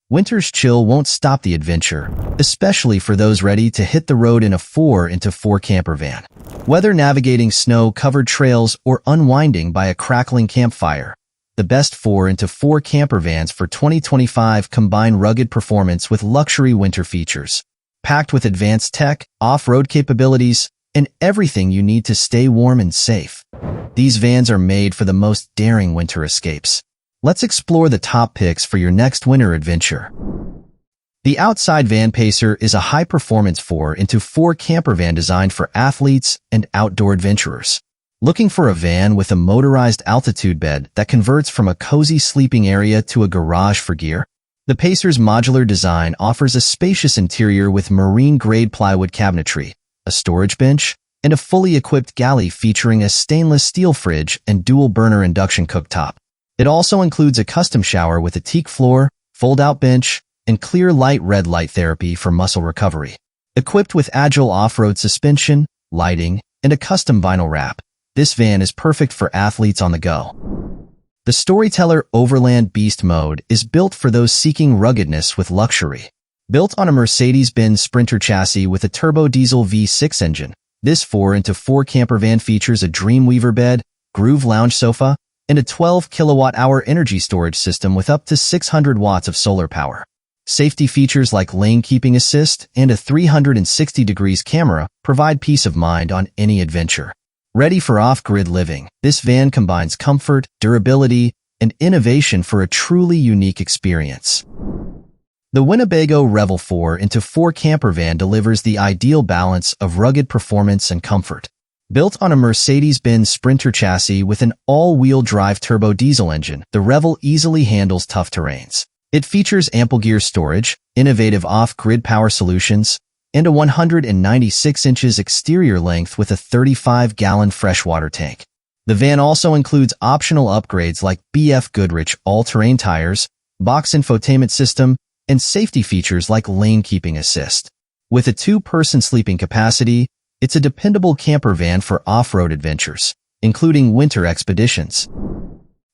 Winter's chill won't stop the adventure, especially for those ready to hit the road in a 4x4 camper van. Whether navigating snow-covered trails or unwinding by a crackling campfire, the best 4x4 camper vans for 2025 combine rugged performance with luxury winter features. Packed with advanced tech, off-road capabilities, and everything you need to stay warm and safe. These vans are made for the most daring winter escapes. Let's explore the top picks for your next winter adventure. The Outside Van Pacer is a high-performance 4x4 camper van designed for athletes and outdoor adventurers. Looking for a van with a motorized altitude bed that converts from a cozy sleeping area to a garage for gear? The Pacer's modular design offers a spacious interior with marine-grade plywood cabinetry, a storage bench, and a fully equipped galley featuring a stainless steel fridge and dual-burner induction cooktop. It also includes a custom shower with a teak floor, fold-out bench, and clear light red light therapy for muscle recovery. Equipped with agile off-road suspension, lighting, and a custom vinyl wrap, this van is perfect for athletes on the go. The Storyteller Overland Beast mode is built for those seeking ruggedness with luxury. Built on a Mercedes-Benz Sprinter chassis with a turbo diesel V6 engine, this 4x4 camper van features a Dreamweaver bed, Groove lounge sofa, and a 12 kilowatt-hour energy storage system with up to 600 watts of solar power. Safety features like lane keeping assist and a 360 degrees camera provide peace of mind on any adventure. Ready for off-grid living, this van combines comfort, durability, and innovation for a truly unique experience. The Winnebago REVEL 4x4 camper van delivers the ideal balance of rugged performance and comfort. Built on a Mercedes-Benz Sprinter chassis with an all-wheel drive turbo diesel engine, the REVEL easily handles tough terrains. It features ample gear storage, innovative off-grid power solutions, and a 196 inches exterior length with a 35-gallon freshwater tank. The van also includes optional upgrades like BF Goodrich all-terrain tires, box infotainment system, and safety features like lane keeping assist. With a 2-person sleeping capacity, it's a dependable camper van for off-road adventures, including winter expeditions.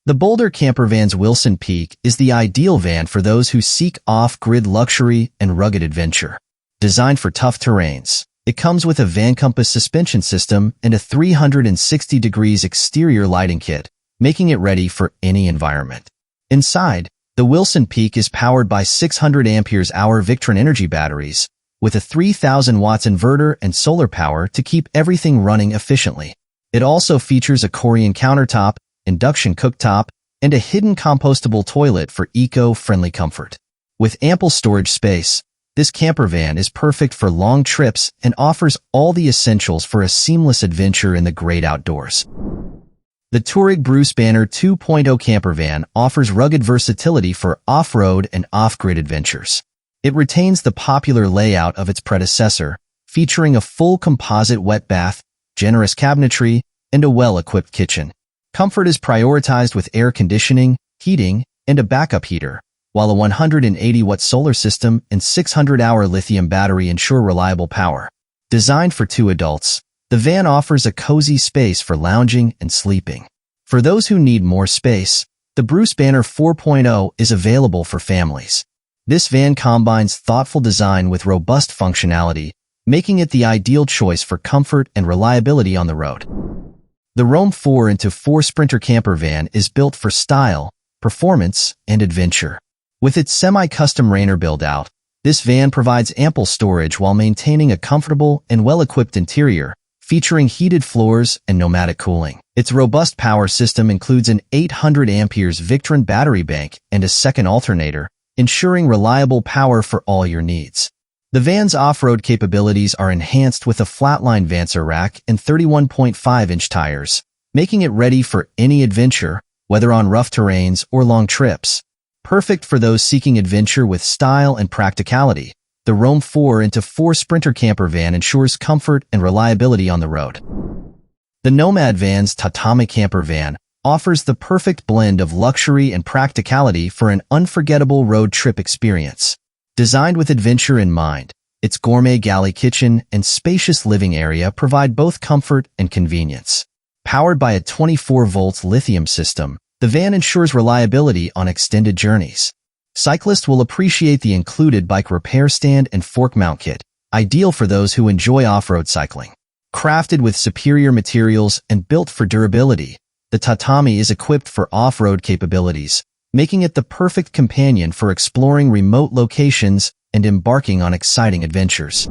The Boulder Camper Van's Wilson Peak is the ideal van for those who seek off-grid luxury and rugged adventure. Designed for tough terrains, it comes with a Van Compass suspension system and a 360 degrees exterior lighting kit, making it ready for any environment. Inside, the Wilson Peak is powered by 600 amp-hour Victron energy batteries, with a 3,000 watts inverter and solar power to keep everything running efficiently. It also features a Corian countertop, induction cooktop, and a hidden compostable toilet for eco-friendly comfort. With ample storage space, this camper van is perfect for long trips and offers all the essentials for a seamless adventure in the great outdoors. The TOURIG BURSTNER 2.0 camper van offers rugged versatility for off-road and off-grid adventures. It retains the popular layout of its predecessor, featuring a full composite wet bath, generous cabinetry, and a well-equipped kitchen. Comfort is prioritized with air conditioning, heating, and a backup heater, while a 180-watt solar system and 600-hour lithium battery ensure reliable power. Designed for 2 adults, the van offers a cozy space for lounging and sleeping. For those who need more space, the BURSTNER 4.0 is available for families. This van combines thoughtful design with robust functionality, making it the ideal choice for comfort and reliability on the road. The Rome 4x4 Sprinter camper van is built for style, performance, and adventure. With its semi-custom Rainer build-out, this van provides ample storage while maintaining a comfortable and well-equipped interior, featuring heated floors and pneumatic cooling. Its robust power system includes an 800 amperes Victron battery bank and a second alternator, ensuring reliable power for all your needs. The van's off-road capabilities are enhanced with a flatline Vanzer rack and 31.5-inch tires, making it ready for any adventure, whether on rough terrains or long trips. Perfect for those seeking adventure with style and practicality, the Rome 4x4 Sprinter camper van ensures comfort and reliability on the road. The NOMAD van's TATAMI camper van offers the perfect blend of luxury and practicality for an unforgettable road trip experience. Designed with adventure in mind, its gourmet galley kitchen and spacious living area provide both comfort and convenience. Powered by a 24-volt lithium system, the van ensures reliability on extended journeys. Cyclists will appreciate the included bike repair stand and fork mount kit, ideal for those who enjoy off-road cycling. Crafted with superior materials and built for durability, the Tatami is equipped for off-road capabilities, making it the perfect companion for exploring remote locations and embarking on exciting adventures.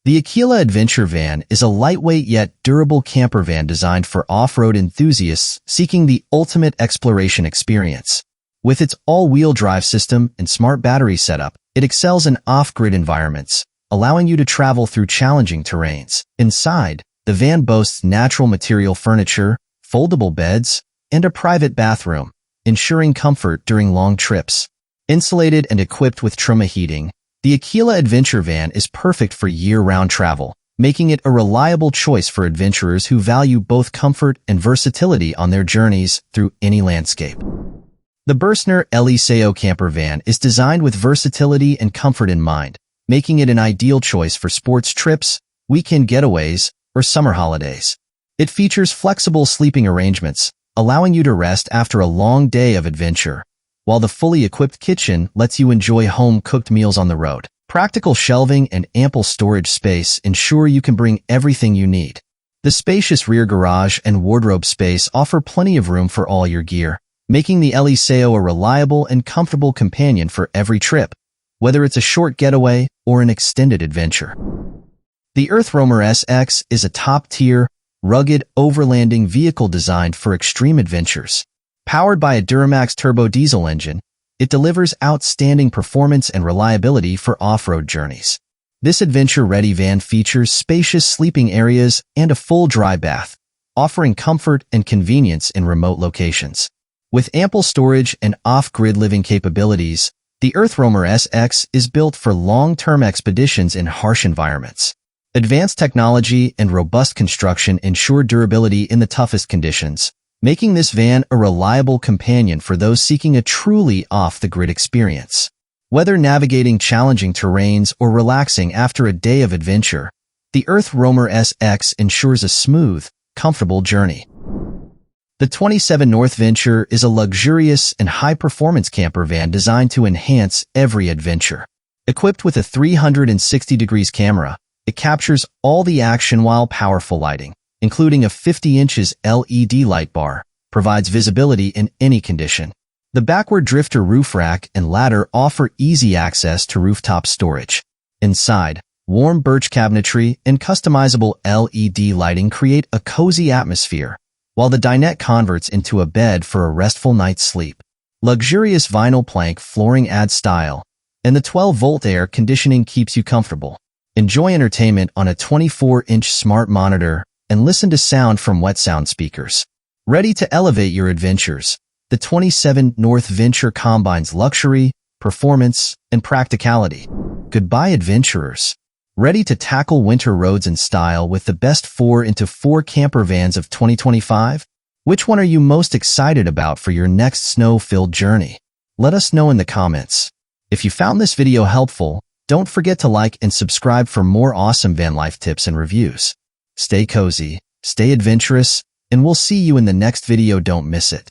The AQUILA Adventure Van is a lightweight yet durable camper van designed for off-road enthusiasts seeking the ultimate exploration experience. With its all-wheel drive system and smart battery setup, it excels in off-grid environments, allowing you to travel through challenging terrains. Inside, the van boasts natural material furniture, foldable beds, and a private bathroom, ensuring comfort during long trips. Insulated and equipped with trauma heating, the AQUILA Adventure Van is perfect for year-round travel, making it a reliable choice for adventurers who value both comfort and versatility on their journeys through any landscape. The BURSTNER ELISEO camper van is designed with versatility and comfort in mind, making it an ideal choice for sports trips, weekend getaways, or summer holidays. It features flexible sleeping arrangements, allowing you to rest after a long day of adventure, while the fully equipped kitchen lets you enjoy home-cooked meals on the road. Practical shelving and ample storage space ensure you can bring everything you need. The spacious rear garage and wardrobe space offer plenty of room for all your gear, making the ELISEO a reliable and comfortable companion for every trip, whether it's a short getaway or an extended adventure. The EARTHROAMER SX is a top-tier, rugged, overlanding vehicle designed for extreme adventures. Powered by a Duramax turbo diesel engine, it delivers outstanding performance and reliability for off-road journeys. This adventure-ready van features spacious sleeping areas and a full dry bath, offering comfort and convenience in remote locations. With ample storage and off-grid living capabilities, the EARTHROAMER SX is built for long-term expeditions in harsh environments. Advanced technology and robust construction ensure durability in the toughest conditions, making this van a reliable companion for those seeking a truly off-the-grid experience. Whether navigating challenging terrains or relaxing after a day of adventure, the EARTHROAMER SX ensures a smooth, comfortable journey. The 27 North Venture is a luxurious and high-performance camper van designed to enhance every adventure. Equipped with a 360-degree camera, it captures all the action while powerful lighting, including a 50-inch LED light bar, provides visibility in any condition. The backward drifter roof rack and ladder offer easy access to rooftop storage. Inside, warm birch cabinetry and customizable LED lighting create a cozy atmosphere, while the dinette converts into a bed for a restful night's sleep. Luxurious vinyl plank flooring adds style, and the 12-volt air conditioning keeps you comfortable. Enjoy entertainment on a 24-inch smart monitor and listen to sound from wet sound speakers. Ready to elevate your adventures, the 27 North Venture combines luxury, performance, and practicality. Goodbye, adventurers. Ready to tackle winter roads in style with the best 4x4 camper vans of 2025? Which one are you most excited about for your next snow-filled journey? Let us know in the comments. If you found this video helpful, don't forget to like and subscribe for more awesome van life tips and reviews. Stay cozy, stay adventurous, and we'll see you in the next video. Don't miss it.